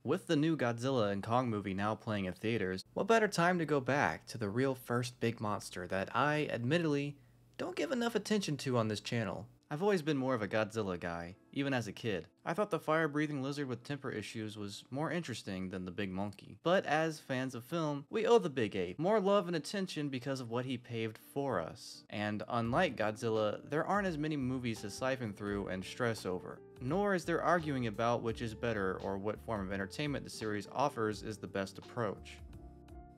With the new Godzilla and Kong movie now playing in theaters, what better time to go back to the real first big monster that I, admittedly, don't give enough attention to on this channel. I've always been more of a Godzilla guy, even as a kid. I thought the fire-breathing lizard with temper issues was more interesting than the big monkey. But as fans of film, we owe the big ape more love and attention because of what he paved for us. And unlike Godzilla, there aren't as many movies to siphon through and stress over. Nor is there arguing about which is better or what form of entertainment the series offers is the best approach.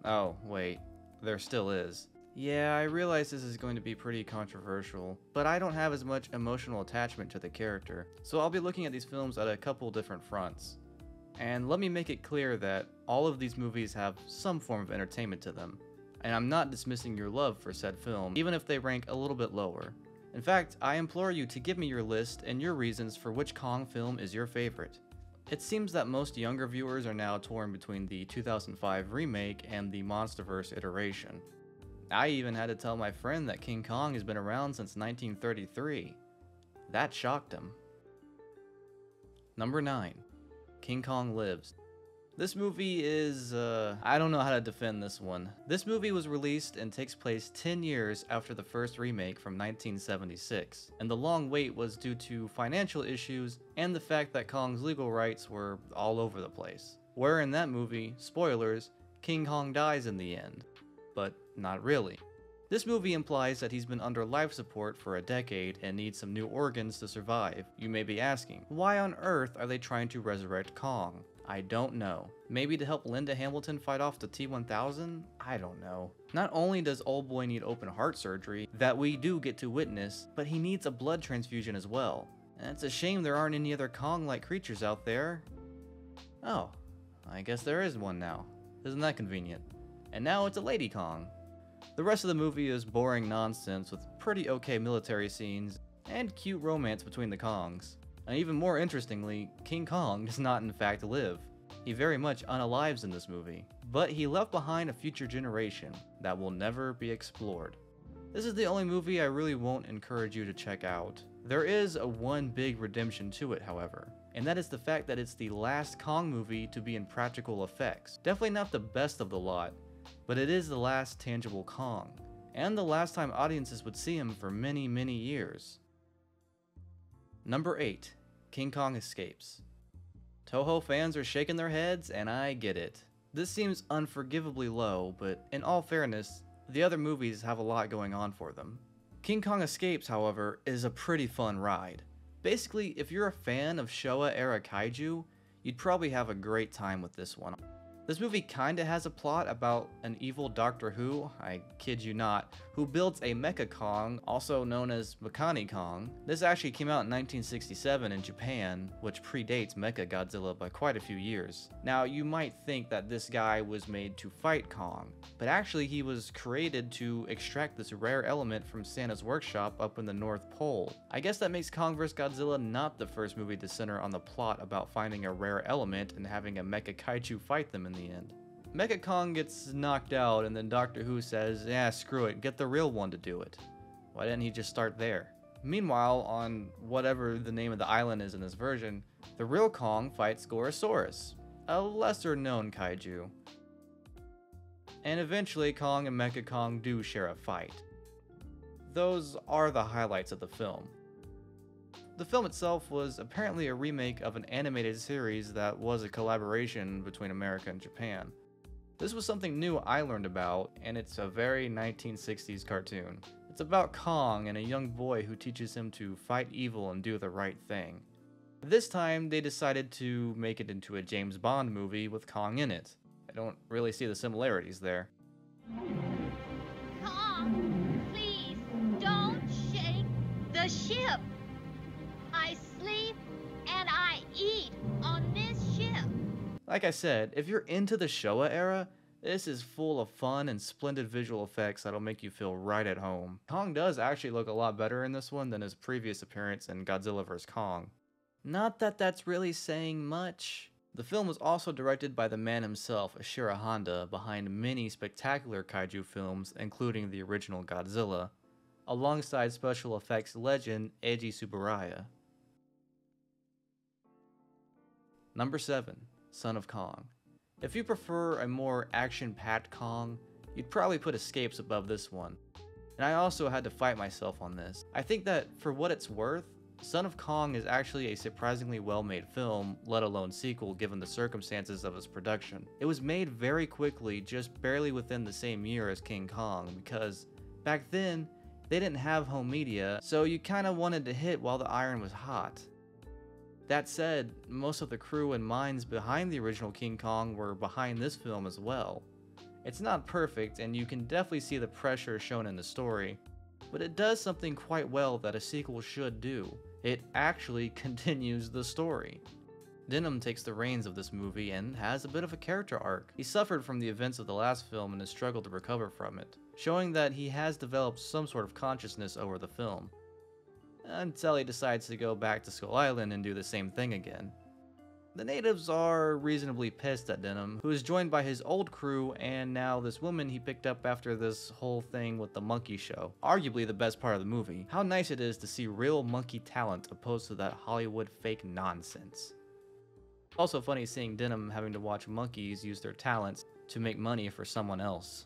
Oh, wait, there still is. Yeah, I realize this is going to be pretty controversial, but I don't have as much emotional attachment to the character, so I'll be looking at these films at a couple different fronts. And let me make it clear that all of these movies have some form of entertainment to them, and I'm not dismissing your love for said film, even if they rank a little bit lower. In fact, I implore you to give me your list and your reasons for which Kong film is your favorite. It seems that most younger viewers are now torn between the 2005 remake and the MonsterVerse iteration. I even had to tell my friend that King Kong has been around since 1933. That shocked him. Number 9. King Kong Lives. This movie is, I don't know how to defend this one. This movie was released and takes place 10 years after the first remake from 1976, and the long wait was due to financial issues and the fact that Kong's legal rights were all over the place. Where in that movie, spoilers, King Kong dies in the end. But not really. This movie implies that he's been under life support for a decade and needs some new organs to survive. You may be asking, why on earth are they trying to resurrect Kong? I don't know. Maybe to help Linda Hamilton fight off the T-1000? I don't know. Not only does old boy need open heart surgery, that we do get to witness, but he needs a blood transfusion as well. And it's a shame there aren't any other Kong-like creatures out there. Oh, I guess there is one now. Isn't that convenient? And now it's a Lady Kong. The rest of the movie is boring nonsense with pretty okay military scenes and cute romance between the Kongs. And even more interestingly, King Kong does not in fact live. He very much unalives in this movie, but he left behind a future generation that will never be explored. This is the only movie I really won't encourage you to check out. There is one big redemption to it, however, and that is the fact that it's the last Kong movie to be in practical effects. Definitely not the best of the lot, but it is the last tangible Kong, and the last time audiences would see him for many, many years. Number 8. King Kong Escapes. Toho fans are shaking their heads, and I get it. This seems unforgivably low, but in all fairness, the other movies have a lot going on for them. King Kong Escapes, however, is a pretty fun ride. Basically, if you're a fan of Showa-era kaiju, you'd probably have a great time with this one. This movie kinda has a plot about an evil Doctor Who, I kid you not, who builds a Mecha Kong, also known as Makani Kong. This actually came out in 1967 in Japan, which predates Mecha Godzilla by quite a few years. Now, you might think that this guy was made to fight Kong, but actually he was created to extract this rare element from Santa's workshop up in the North Pole. I guess that makes Kong vs. Godzilla not the first movie to center on the plot about finding a rare element and having a Mecha Kaiju fight them in the end. Mecha Kong gets knocked out and then Doctor Who says, yeah, screw it, get the real one to do it. Why didn't he just start there? Meanwhile, on whatever the name of the island is in this version, the real Kong fights Gorosaurus, a lesser known kaiju. And eventually Kong and Mecha Kong do share a fight. Those are the highlights of the film. The film itself was apparently a remake of an animated series that was a collaboration between America and Japan. This was something new I learned about, and it's a very 1960s cartoon. It's about Kong and a young boy who teaches him to fight evil and do the right thing. This time, they decided to make it into a James Bond movie with Kong in it. I don't really see the similarities there. Kong, please, don't shake the ship. I sleep and I eat on this ship. Like I said, if you're into the Showa era, this is full of fun and splendid visual effects that'll make you feel right at home. Kong does actually look a lot better in this one than his previous appearance in Godzilla vs. Kong. Not that that's really saying much. The film was also directed by the man himself, Ishiro Honda, behind many spectacular kaiju films, including the original Godzilla, alongside special effects legend Eiji Tsuburaya. Number 7. Son of Kong. If you prefer a more action-packed Kong, you'd probably put Escapes above this one. And I also had to fight myself on this. I think that for what it's worth, Son of Kong is actually a surprisingly well-made film, let alone sequel given the circumstances of its production. It was made very quickly, just barely within the same year as King Kong, because back then, they didn't have home media, so you kinda wanted to hit while the iron was hot. That said, most of the crew and minds behind the original King Kong were behind this film as well. It's not perfect, and you can definitely see the pressure shown in the story, but it does something quite well that a sequel should do. It actually continues the story. Denham takes the reins of this movie and has a bit of a character arc. He suffered from the events of the last film and has struggled to recover from it, showing that he has developed some sort of consciousness over the film, until he decides to go back to Skull Island and do the same thing again. The natives are reasonably pissed at Denham, who is joined by his old crew and now this woman he picked up after this whole thing with the monkey show. Arguably the best part of the movie. How nice it is to see real monkey talent opposed to that Hollywood fake nonsense. Also funny seeing Denham having to watch monkeys use their talents to make money for someone else.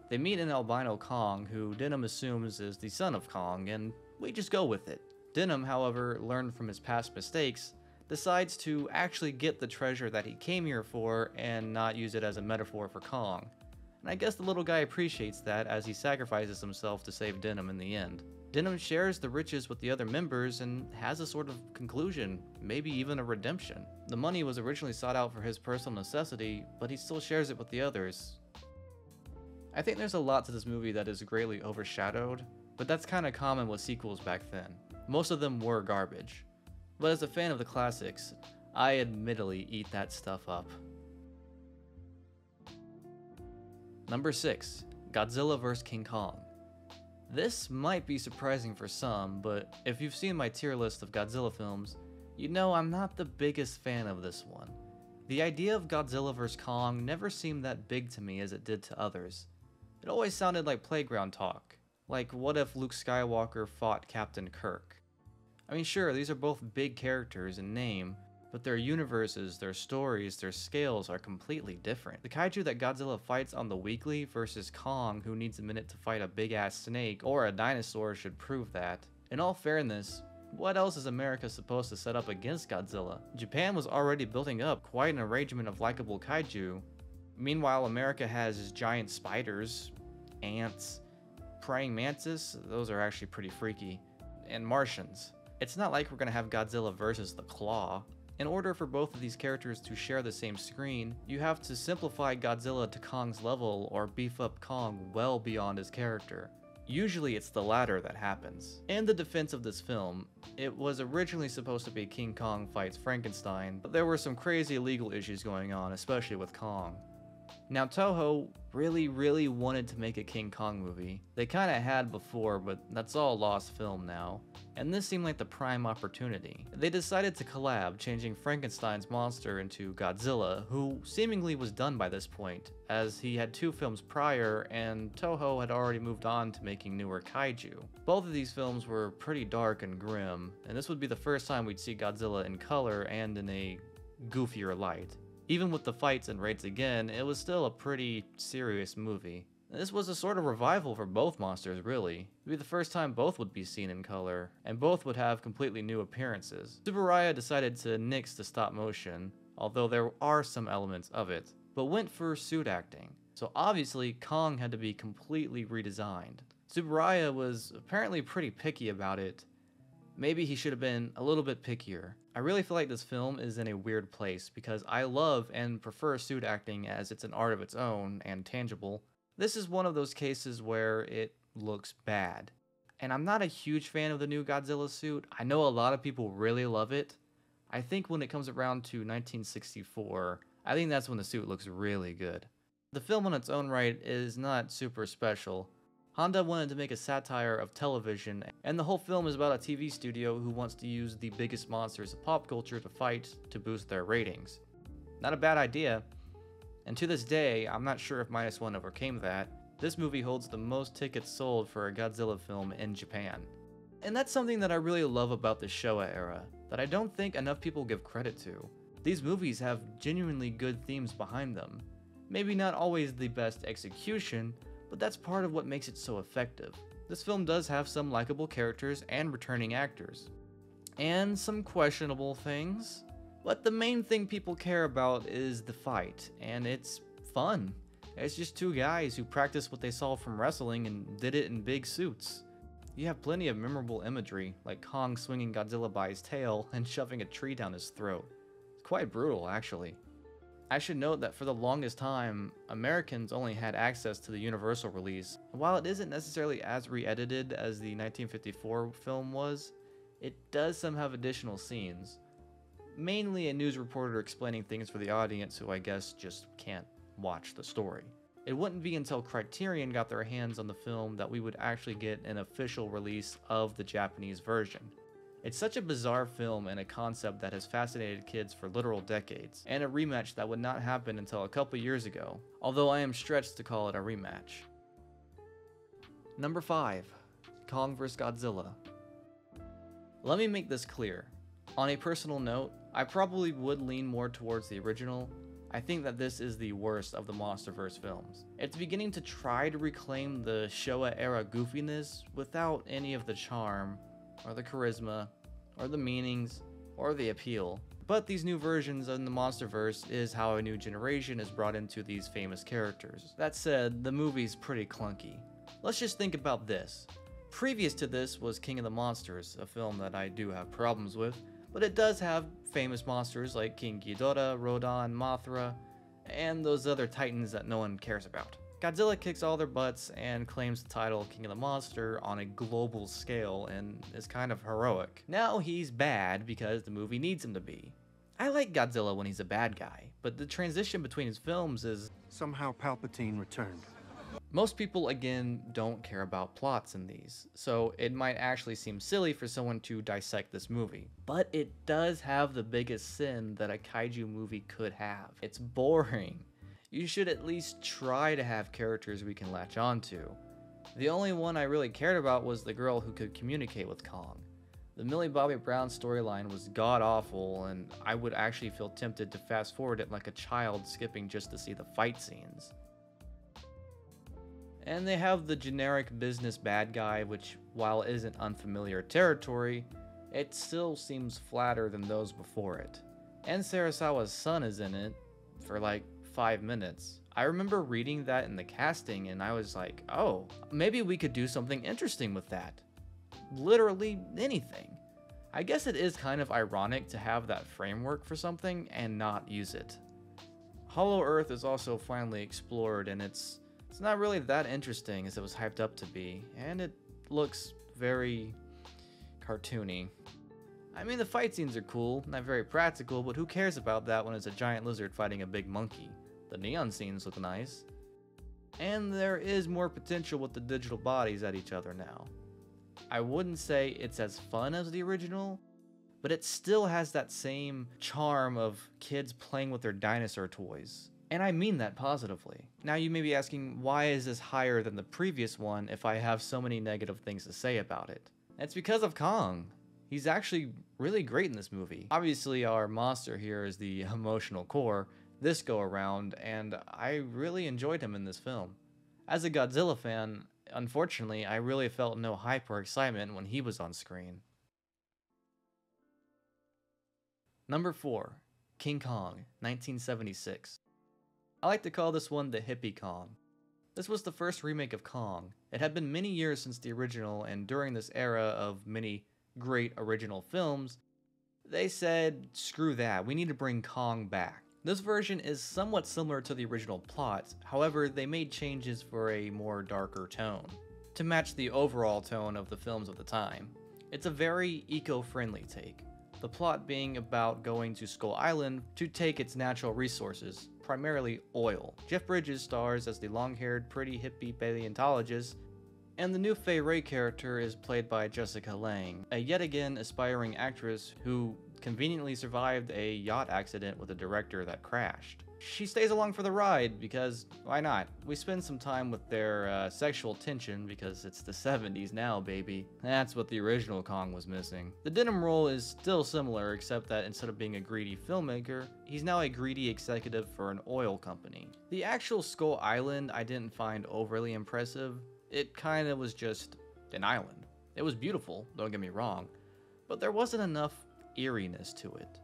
They meet an albino Kong who Denham assumes is the son of Kong, and we just go with it. Denham, however, learned from his past mistakes, decides to actually get the treasure that he came here for and not use it as a metaphor for Kong. And I guess the little guy appreciates that as he sacrifices himself to save Denham in the end. Denham shares the riches with the other members and has a sort of conclusion, maybe even a redemption. The money was originally sought out for his personal necessity, but he still shares it with the others. I think there's a lot to this movie that is greatly overshadowed, but that's kinda common with sequels back then. Most of them were garbage. But as a fan of the classics, I admittedly eat that stuff up. Number 6. Godzilla vs. King Kong. This might be surprising for some, but if you've seen my tier list of Godzilla films, you know I'm not the biggest fan of this one. The idea of Godzilla vs. Kong never seemed that big to me as it did to others. It always sounded like playground talk. Like, what if Luke Skywalker fought Captain Kirk? I mean, sure, these are both big characters in name, but their universes, their stories, their scales are completely different. The kaiju that Godzilla fights on the weekly versus Kong, who needs a minute to fight a big-ass snake or a dinosaur, should prove that. In all fairness, what else is America supposed to set up against Godzilla? Japan was already building up quite an arrangement of likable kaiju. Meanwhile, America has giant spiders, ants, praying mantis, those are actually pretty freaky, and Martians. It's not like we're gonna have Godzilla versus the Claw. In order for both of these characters to share the same screen, you have to simplify Godzilla to Kong's level or beef up Kong well beyond his character. Usually it's the latter that happens. In the defense of this film, it was originally supposed to be King Kong fights Frankenstein, but there were some crazy legal issues going on, especially with Kong. Now Toho really wanted to make a King Kong movie. They kinda had before, but that's all lost film now. And this seemed like the prime opportunity. They decided to collab, changing Frankenstein's monster into Godzilla, who seemingly was done by this point, as he had 2 films prior and Toho had already moved on to making newer kaiju. Both of these films were pretty dark and grim, and this would be the first time we'd see Godzilla in color and in a goofier light. Even with the fights and raids again, it was still a pretty serious movie. This was a sort of revival for both monsters, really. It would be the first time both would be seen in color, and both would have completely new appearances. Tsuburaya decided to nix the stop motion, although there are some elements of it, but went for suit acting. So obviously, Kong had to be completely redesigned. Tsuburaya was apparently pretty picky about it. Maybe he should have been a little bit pickier. I really feel like this film is in a weird place because I love and prefer suit acting as it's an art of its own and tangible. This is one of those cases where it looks bad. And I'm not a huge fan of the new Godzilla suit. I know a lot of people really love it. I think when it comes around to 1964, I think that's when the suit looks really good. The film on its own right is not super special. Honda wanted to make a satire of television, and the whole film is about a TV studio who wants to use the biggest monsters of pop culture to fight to boost their ratings. Not a bad idea, and to this day, I'm not sure if -1 overcame that. This movie holds the most tickets sold for a Godzilla film in Japan. And that's something that I really love about the Showa era, that I don't think enough people give credit to. These movies have genuinely good themes behind them. Maybe not always the best execution, but that's part of what makes it so effective. This film does have some likable characters and returning actors. And some questionable things. But the main thing people care about is the fight, and it's fun. It's just two guys who practiced what they saw from wrestling and did it in big suits. You have plenty of memorable imagery, like Kong swinging Godzilla by his tail and shoving a tree down his throat. It's quite brutal, actually. I should note that for the longest time, Americans only had access to the Universal release. While it isn't necessarily as re-edited as the 1954 film was, it does some have additional scenes. Mainly a news reporter explaining things for the audience who I guess just can't watch the story. It wouldn't be until Criterion got their hands on the film that we would actually get an official release of the Japanese version. It's such a bizarre film and a concept that has fascinated kids for literal decades, and a rematch that would not happen until a couple years ago, although I am stretched to call it a rematch. Number 5. Kong vs. Godzilla. Let me make this clear. On a personal note, I probably would lean more towards the original. I think that this is the worst of the MonsterVerse films. It's beginning to try to reclaim the Showa-era goofiness without any of the charm, or the charisma, or the meanings, or the appeal. But these new versions in the MonsterVerse is how a new generation is brought into these famous characters. That said, the movie's pretty clunky. Let's just think about this. Previous to this was King of the Monsters, a film that I do have problems with, but it does have famous monsters like King Ghidorah, Rodan, Mothra, and those other titans that no one cares about. Godzilla kicks all their butts and claims the title King of the Monster on a global scale and is kind of heroic. Now he's bad because the movie needs him to be. I like Godzilla when he's a bad guy, but the transition between his films is... Somehow Palpatine returned. Most people, again, don't care about plots in these, so it might actually seem silly for someone to dissect this movie. But it does have the biggest sin that a kaiju movie could have. It's boring. You should at least try to have characters we can latch onto. The only one I really cared about was the girl who could communicate with Kong. The Millie Bobby Brown storyline was god-awful, and I would actually feel tempted to fast forward it like a child skipping just to see the fight scenes. And they have the generic business bad guy, which, while it isn't unfamiliar territory, it still seems flatter than those before it. And Sarasawa's son is in it for like 5 minutes. I remember reading that in the casting and I was like, oh, maybe we could do something interesting with that. Literally anything. I guess it is kind of ironic to have that framework for something and not use it. Hollow Earth is also finally explored, and it's not really that interesting as it was hyped up to be, and it looks very cartoony. I mean, the fight scenes are cool, not very practical, but who cares about that when it's a giant lizard fighting a big monkey? The neon scenes look nice. And there is more potential with the digital bodies at each other now. I wouldn't say it's as fun as the original, but it still has that same charm of kids playing with their dinosaur toys. And I mean that positively. Now you may be asking, why is this higher than the previous one if I have so many negative things to say about it? It's because of Kong. He's actually really great in this movie. Obviously our monster here is the emotional core this go around, and I really enjoyed him in this film. As a Godzilla fan, unfortunately, I really felt no hype or excitement when he was on screen. Number 4. King Kong, 1976. I like to call this one the hippie Kong. This was the first remake of Kong. It had been many years since the original, and during this era of many great original films, they said, screw that, we need to bring Kong back. This version is somewhat similar to the original plot, however they made changes for a more darker tone, to match the overall tone of the films of the time. It's a very eco-friendly take, the plot being about going to Skull Island to take its natural resources, primarily oil. Jeff Bridges stars as the long-haired, pretty hippie paleontologist, and the new Fay Wray character is played by Jessica Lange, a yet again aspiring actress who conveniently survived a yacht accident with a director that crashed. She stays along for the ride because why not? We spend some time with their sexual tension because it's the 70s now, baby. That's what the original Kong was missing. The Denim role is still similar, except that instead of being a greedy filmmaker, he's now a greedy executive for an oil company. The actual Skull Island I didn't find overly impressive. It kinda was just an island. It was beautiful, don't get me wrong, but there wasn't enough eeriness to it.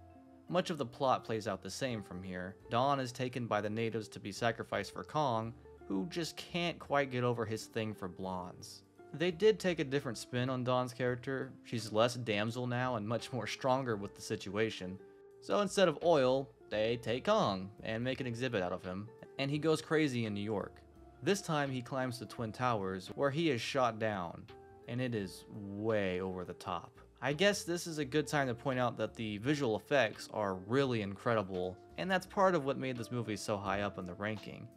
Much of the plot plays out the same from here. Don is taken by the natives to be sacrificed for Kong, who just can't quite get over his thing for blondes. They did take a different spin on Don's character. She's less damsel now and much more stronger with the situation. So instead of oil, they take Kong and make an exhibit out of him, and he goes crazy in New York. This time he climbs the Twin Towers, where he is shot down, and it is way over the top. I guess this is a good time to point out that the visual effects are really incredible, and that's part of what made this movie so high up in the ranking.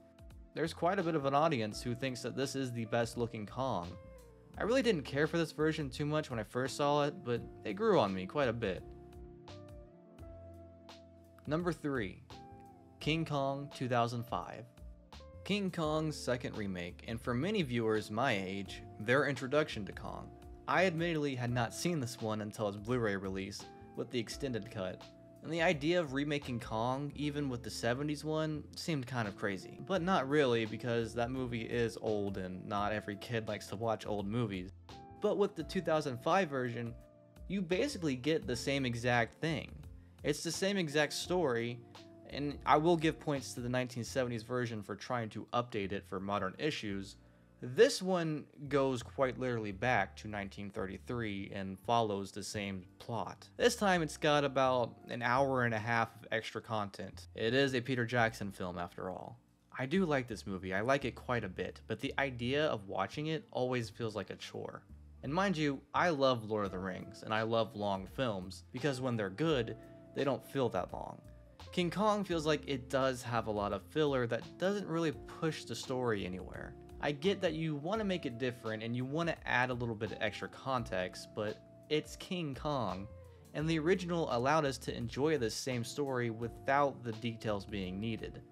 There's quite a bit of an audience who thinks that this is the best looking Kong. I really didn't care for this version too much when I first saw it, but it grew on me quite a bit. Number 3. King Kong 2005. King Kong's second remake, and for many viewers my age, their introduction to Kong. I admittedly had not seen this one until its Blu-ray release, with the extended cut, and the idea of remaking Kong, even with the 70s one, seemed kind of crazy. But not really, because that movie is old and not every kid likes to watch old movies. But with the 2005 version, you basically get the same exact thing. It's the same exact story, and I will give points to the 1970s version for trying to update it for modern issues. This one goes quite literally back to 1933 and follows the same plot. This time it's got about an hour and a half of extra content. It is a Peter Jackson film after all. I do like this movie, I like it quite a bit, but the idea of watching it always feels like a chore. And mind you, I love Lord of the Rings, and I love long films, because when they're good, they don't feel that long. King Kong feels like it does have a lot of filler that doesn't really push the story anywhere. I get that you want to make it different and you want to add a little bit of extra context, but it's King Kong, and the original allowed us to enjoy the same story without the details being needed.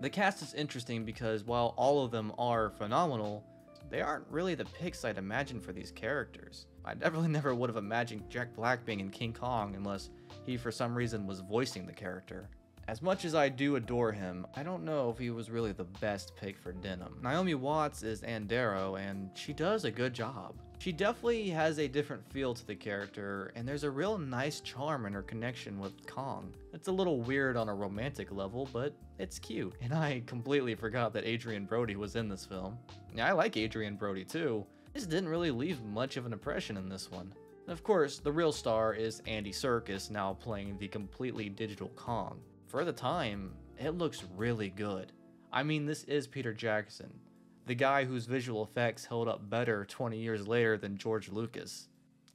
The cast is interesting because while all of them are phenomenal, they aren't really the picks I'd imagine for these characters. I definitely never would have imagined Jack Black being in King Kong unless he for some reason was voicing the character. As much as I do adore him, I don't know if he was really the best pick for Denim. Naomi Watts is Ann Darrow, and she does a good job. She definitely has a different feel to the character, and there's a real nice charm in her connection with Kong. It's a little weird on a romantic level, but it's cute. And I completely forgot that Adrien Brody was in this film. Yeah, I like Adrien Brody too. Just didn't really leave much of an impression in this one. Of course, the real star is Andy Serkis, now playing the completely digital Kong. For the time, it looks really good. I mean, this is Peter Jackson, the guy whose visual effects held up better 20 years later than George Lucas.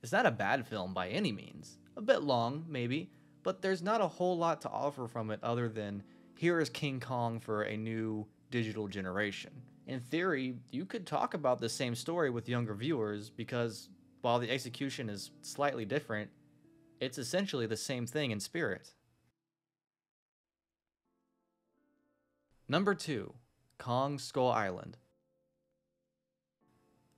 It's not a bad film by any means. A bit long, maybe, but there's not a whole lot to offer from it other than here is King Kong for a new digital generation. In theory, you could talk about the same story with younger viewers because while the execution is slightly different, it's essentially the same thing in spirit. Number 2. Kong Skull Island.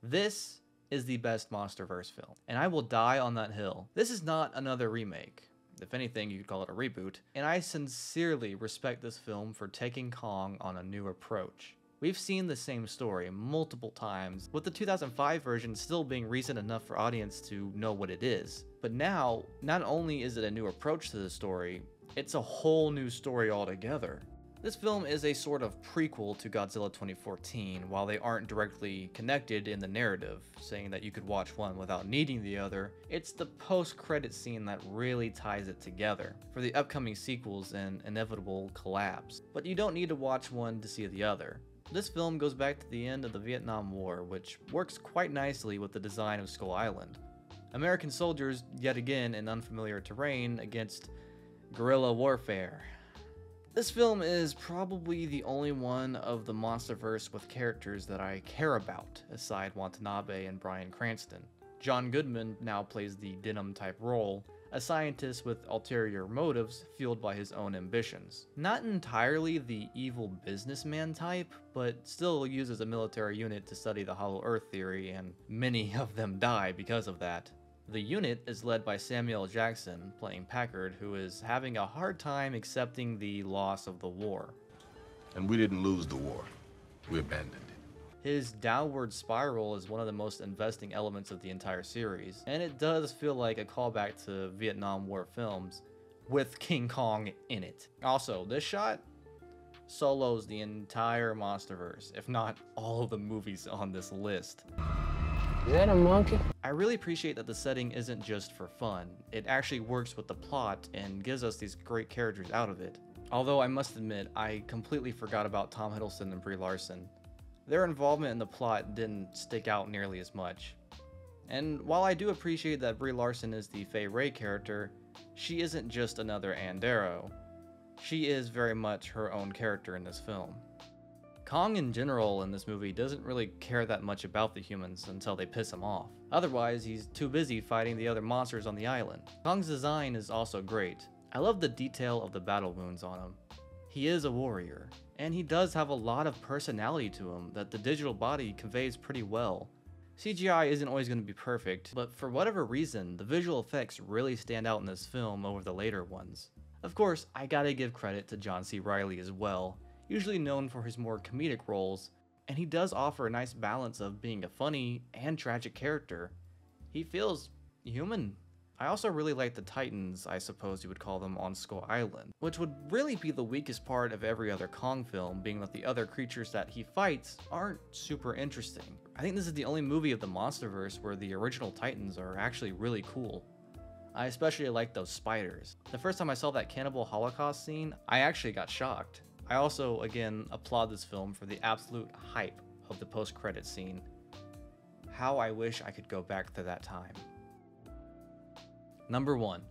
This is the best MonsterVerse film, and I will die on that hill. This is not another remake. If anything, you could call it a reboot, and I sincerely respect this film for taking Kong on a new approach. We've seen the same story multiple times, with the 2005 version still being recent enough for audience to know what it is. But now, not only is it a new approach to the story, it's a whole new story altogether. This film is a sort of prequel to Godzilla 2014, while they aren't directly connected in the narrative, saying that you could watch one without needing the other. It's the post-credit scene that really ties it together for the upcoming sequels and inevitable collapse. But you don't need to watch one to see the other. This film goes back to the end of the Vietnam War, which works quite nicely with the design of Skull Island. American soldiers, yet again in unfamiliar terrain, against guerrilla warfare. This film is probably the only one of the MonsterVerse with characters that I care about, aside Watanabe and Bryan Cranston. John Goodman now plays the Denim type role, a scientist with ulterior motives fueled by his own ambitions. Not entirely the evil businessman type, but still uses a military unit to study the Hollow Earth theory, and many of them die because of that. The unit is led by Samuel L. Jackson, playing Packard, who is having a hard time accepting the loss of the war. And we didn't lose the war. We abandoned it. His downward spiral is one of the most investing elements of the entire series, and it does feel like a callback to Vietnam War films, with King Kong in it. Also, this shot solos the entire MonsterVerse, if not all of the movies on this list. Is that a monkey? I really appreciate that the setting isn't just for fun. It actually works with the plot and gives us these great characters out of it. Although I must admit, I completely forgot about Tom Hiddleston and Brie Larson. Their involvement in the plot didn't stick out nearly as much. And while I do appreciate that Brie Larson is the Fay Wray character, she isn't just another Ann Darrow. She is very much her own character in this film. Kong in general in this movie doesn't really care that much about the humans until they piss him off. Otherwise, he's too busy fighting the other monsters on the island. Kong's design is also great. I love the detail of the battle wounds on him. He is a warrior, and he does have a lot of personality to him that the digital body conveys pretty well. CGI isn't always going to be perfect, but for whatever reason, the visual effects really stand out in this film over the later ones. Of course, I gotta give credit to John C. Reilly as well, usually known for his more comedic roles, and he does offer a nice balance of being a funny and tragic character. He feels human. I also really like the Titans, I suppose you would call them, on Skull Island, which would really be the weakest part of every other Kong film, being that the other creatures that he fights aren't super interesting. I think this is the only movie of the MonsterVerse where the original Titans are actually really cool. I especially like those spiders. The first time I saw that cannibal holocaust scene, I actually got shocked. I also, again, applaud this film for the absolute hype of the post-credit scene. How I wish I could go back to that time. Number 1.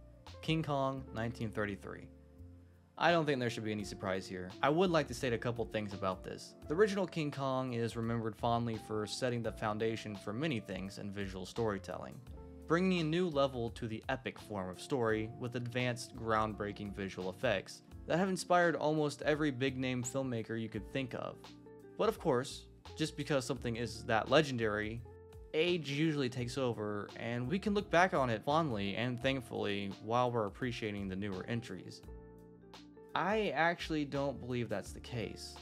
King Kong, 1933. I don't think there should be any surprise here. I would like to state a couple things about this. The original King Kong is remembered fondly for setting the foundation for many things in visual storytelling, bringing a new level to the epic form of story with advanced, groundbreaking visual effects that have inspired almost every big-name filmmaker you could think of. But of course, just because something is that legendary, age usually takes over, and we can look back on it fondly and thankfully while we're appreciating the newer entries. I actually don't believe that's the case.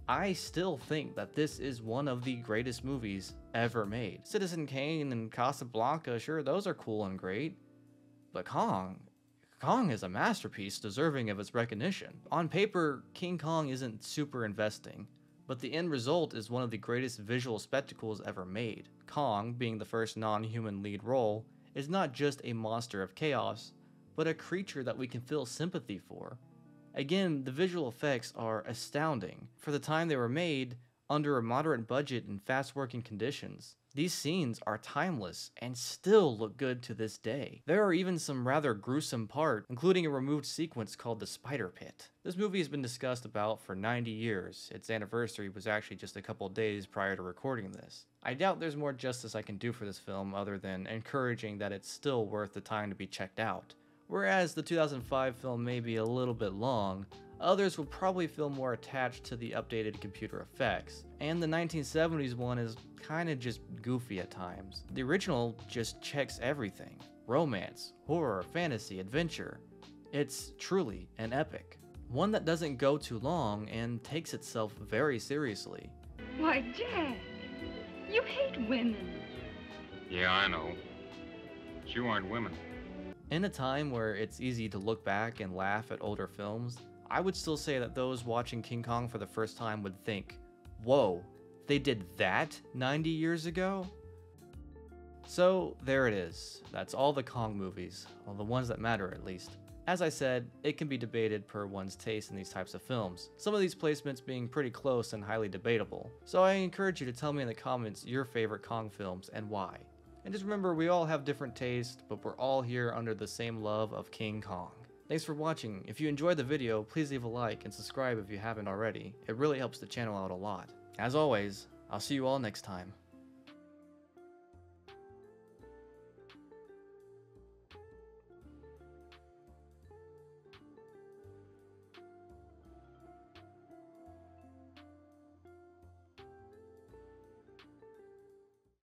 I still think that this is one of the greatest movies ever made. Citizen Kane and Casablanca, sure, those are cool and great, but Kong is a masterpiece deserving of its recognition. On paper, King Kong isn't super investing, but the end result is one of the greatest visual spectacles ever made. Kong, being the first non-human lead role, is not just a monster of chaos, but a creature that we can feel sympathy for. Again, the visual effects are astounding. For the time they were made, under a moderate budget and fast-working conditions, these scenes are timeless and still look good to this day. There are even some rather gruesome parts, including a removed sequence called the Spider Pit. This movie has been discussed about for 90 years. Its anniversary was actually just a couple days prior to recording this. I doubt there's more justice I can do for this film other than encouraging that it's still worth the time to be checked out. Whereas the 2005 film may be a little bit long, others will probably feel more attached to the updated computer effects, and the 1970s one is kinda just goofy at times. The original just checks everything. Romance, horror, fantasy, adventure. It's truly an epic. One that doesn't go too long and takes itself very seriously. Why, Jack, you hate women. Yeah, I know. But you aren't women. In a time where it's easy to look back and laugh at older films, I would still say that those watching King Kong for the first time would think, whoa, they did that 90 years ago? So there it is. That's all the Kong movies, well, the ones that matter at least. As I said, it can be debated per one's taste in these types of films, some of these placements being pretty close and highly debatable. So I encourage you to tell me in the comments your favorite Kong films and why. And just remember, we all have different tastes, but we're all here under the same love of King Kong. Thanks for watching. If you enjoyed the video, please leave a like and subscribe if you haven't already. It really helps the channel out a lot. As always, I'll see you all next time.